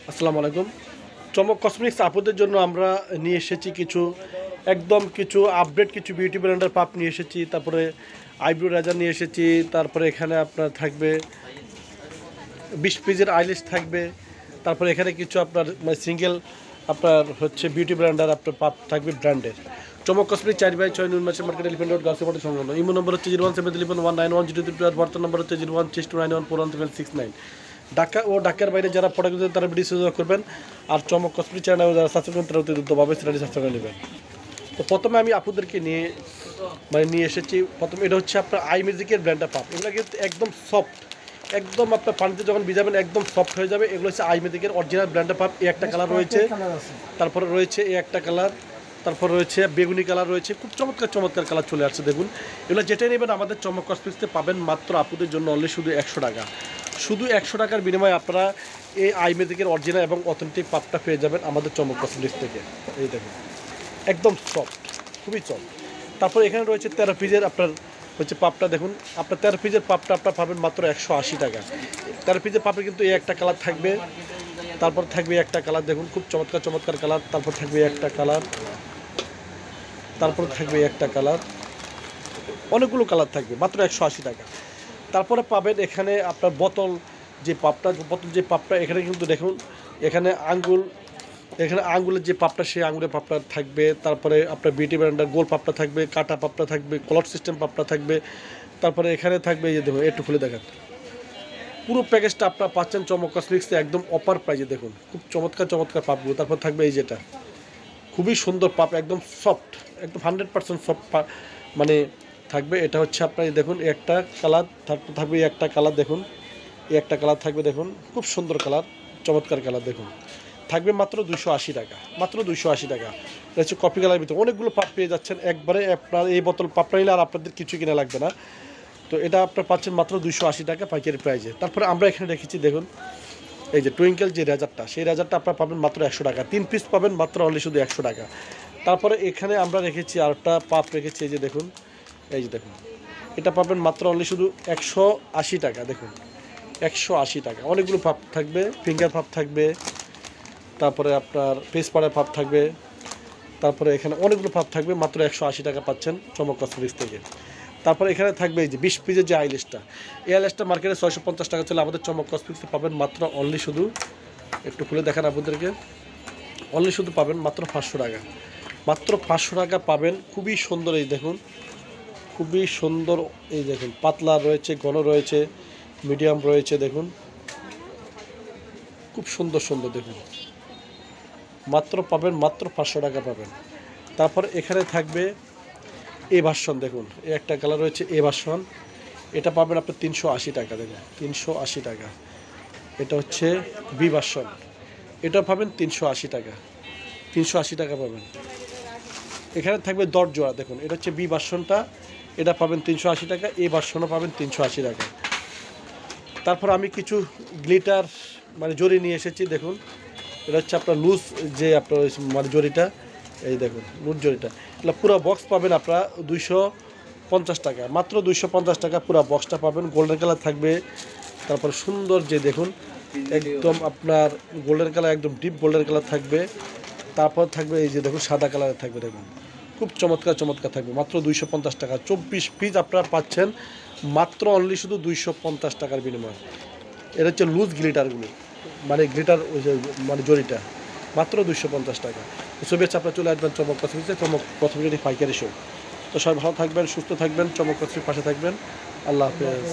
আসসালামু আলাইকুম। চমক কসমেটিক্স আপুদের জন্য আমরা নিয়ে এসেছি কিছু আপডেট কিছু বিউটি ব্র্যান্ডের পাপ নিয়ে এসেছি। তারপরে আইব্রো রেজার নিয়ে এসেছি। তারপরে এখানে আপনার থাকবে 20 পিসের আইলিশ থাকবে। তারপরে এখানে কিছু আপনার সিঙ্গেল আপনার হচ্ছে বিউটি ব্র্যান্ডের আপনার পাপ থাকবে ব্র্যান্ডের। চমক কসমেটিক 4/6 নুন market market elephant road girls সংলগ্ন। ইমো নম্বর হচ্ছে 017119192 বর্তমান নম্বর হচ্ছে 01629141769। ঢাকা ও ঢাকার বাইরে যারা প্রোডাক্ট দেন তারা ভিডিও সুযোগ করবেন। আর চমক কসমেটিক চ্যানেল যারা সাবস্ক্রাইব করেন তারা অতি দ্রুতভাবে চ্যানেলটি সাবস্ক্রাইব করে নেবেন। তো প্রথমে আমি আপুদেরকে নিয়ে এসেছি। প্রথমে এটা হচ্ছে আপনার আই ম্যাজিকের ব্র্যান্ডটা পাপ। এগুলো কিন্তু একদম সফট, একদম আপনার পানিতে যখন ভিজাবেন একদম সফট হয়ে যাবে। এগুলো হচ্ছে আই ম্যাজিকের অরিজিনাল ব্র্যান্ডটা পাপ। এই একটা কালার রয়েছে, তারপরে রয়েছে এই একটা কালার, তারপর রয়েছে বেগুনি কালার রয়েছে। খুব চমৎকার চমৎকার কালার চলে আসছে দেখুন। এগুলো যেটাই নেবেন আমাদের চমক কসমেটিক্সে পাবেন মাত্র আপুদের জন্য অনলি শুধু 100 টাকা। শুধু 100 টাকার বিনিময়ে আপনারা এই আই ম্যাজিকের অরিজিনাল এবং অথেন্টিক পাপটা পেয়ে যাবেন আমাদের চমক কসমেটিক্স থেকে। এই দেখুন একদম সফট, খুবই সফট। তারপর এখানে রয়েছে 13 পিসের আপনার হচ্ছে পাপটা দেখুন। আপনার 13 পিসের পাপটা আপনার পাবেন মাত্র 180 টাকা। 13 পিসের পাপে কিন্তু এই একটা কালার থাকবে, তারপর থাকবে একটা কালার দেখুন খুব চমৎকার চমৎকার কালার, তারপর থাকবে একটা কালার, তারপর থাকবে একটা কালার, অনেকগুলো কালার থাকবে মাত্র 180 টাকা। তারপরে পাবেন এখানে আপনার বোতল যে পাপটা এখানে কিন্তু দেখুন এখানে আঙ্গুলের যে পাপটা সেই আঙ্গুলের পাপটা থাকবে। তারপরে আপনার বিউটি ব্র্যান্ডের গোল পাপটা থাকবে, কাটা পাপটা থাকবে, কলার সিস্টেম পাপটা থাকবে। তারপরে এখানে থাকবে এই যে দেখুন একটু খুলে দেখান, পুরো প্যাকেজটা আপনারা পাচ্ছেন চমক কসমেটিক্সে একদম অফার প্রাইজে। দেখুন খুব চমৎকার চমৎকার পাপগুলো। তারপর থাকবে এই যেটা খুবই সুন্দর পাপ, একদম সফট, একদম 100% সফট মানে থাকবে। এটা হচ্ছে আপনার দেখুন একটা কালার, তারপর থাকবে একটা কালার দেখুন, এই একটা কালার থাকবে দেখুন খুব সুন্দর কালার, চমৎকার কালার দেখুন। থাকবে মাত্র 280 টাকা, মাত্র 280 টাকা। এটা হচ্ছে কফি কালারের ভিতরে অনেকগুলো পাপ পেয়ে যাচ্ছেন একবারে। আপনার এই বোতল পাপটা নিলে আর আপনাদের কিছু কিনা লাগবে না। তো এটা আপনার পাচ্ছেন মাত্র 280 টাকা পাইকারি প্রাইজে। তারপরে আমরা এখানে রেখেছি দেখুন এই যে টুইঙ্কেল যে রেজারটা, সেই রেজারটা আপনারা পাবেন মাত্র 100 টাকা। 3 পিস পাবেন মাত্র অনলি শুধু 100 টাকা। তারপরে এখানে আমরা রেখেছি আরেকটা পাপ রেখেছি এই যে দেখুন, এই যে দেখুন এটা পাবেন মাত্র অনলি শুধু 180 টাকা। দেখুন 180 টাকা। অনেকগুলো পাপ থাকবে, ফিঙ্গার পাপ থাকবে, তারপরে আপনার ফেস পাড়ার পাপ থাকবে, তারপরে এখানে অনেকগুলো পাপ থাকবে মাত্র 180 টাকা পাচ্ছেন চমক কসমেটিক্স থেকে। তারপরে এখানে থাকবে এই যে 20 পিসের যে আইলিশটা, এই আইলিশটা মার্কেটে 650 টাকা চলে, আমাদের চমক কসমেটিক্সে পাবেন মাত্র অনলি শুধু একটু খুলে দেখান আপনাদেরকে, অনলি শুধু পাবেন মাত্র 500 টাকা। মাত্র 500 টাকা পাবেন। খুবই সুন্দর এই দেখুন, খুবই সুন্দর এই দেখুন, পাতলা রয়েছে, ঘন রয়েছে, মিডিয়াম রয়েছে দেখুন, খুব সুন্দর সুন্দর দেখুন। মাত্র পাবেন মাত্র 500 টাকা পাবেন। তারপর এখানে থাকবে এ ভার্সন দেখুন, এই একটা কালার রয়েছে এ ভার্সন, এটা পাবেন আপনি 380 টাকা। দেখুন 380 টাকা। এটা হচ্ছে বি ভার্সন, এটা পাবেন 380 টাকা, 380 টাকা পাবেন। এখানে থাকবে 10 জোড়া দেখুন, এটা হচ্ছে বি ভার্সনটা, এটা পাবেন 380 টাকা, এ ভার্সনও পাবেন 380 টাকা। তারপর আমি কিছু গ্লিটার মানে জরি নিয়ে এসেছি দেখুন, এটা হচ্ছে আপনার লুজ যে আপনার মানে জরিটা, এই দেখুন লুজ জরিটা, এটা পুরো বক্স পাবেন আপনারা 250 টাকা, মাত্র 250 টাকা পুরো বক্সটা পাবেন। গোল্ডেন কালার থাকবে, তারপর সুন্দর যে দেখুন একদম আপনার গোল্ডেন কালার, একদম ডিপ গোল্ডেন কালার থাকবে। তারপর থাকবে এই যে দেখুন সাদা কালারের থাকবে দেখুন, খুব চমৎকার চমৎকার থাকবে মাত্র 250 টাকা। 24 পিস আপনারা পাচ্ছেন মাত্র অনলি শুধু 250 টাকার বিনিময়ে। এটা হচ্ছে লুজ গ্লিটারগুলো, মানে গ্লিটার মানে জরিটা, মাত্র 250 টাকা। শুভেচ্ছা আপনারা চলে আসবেন চমক কসমেটিক্সে, চমক কসমেটিক্স পাইকারি শো। তো সবাই ভালো থাকবেন, সুস্থ থাকবেন, চমক কসমেটিক্স পাশে থাকবেন। আল্লাহ হাফেজ।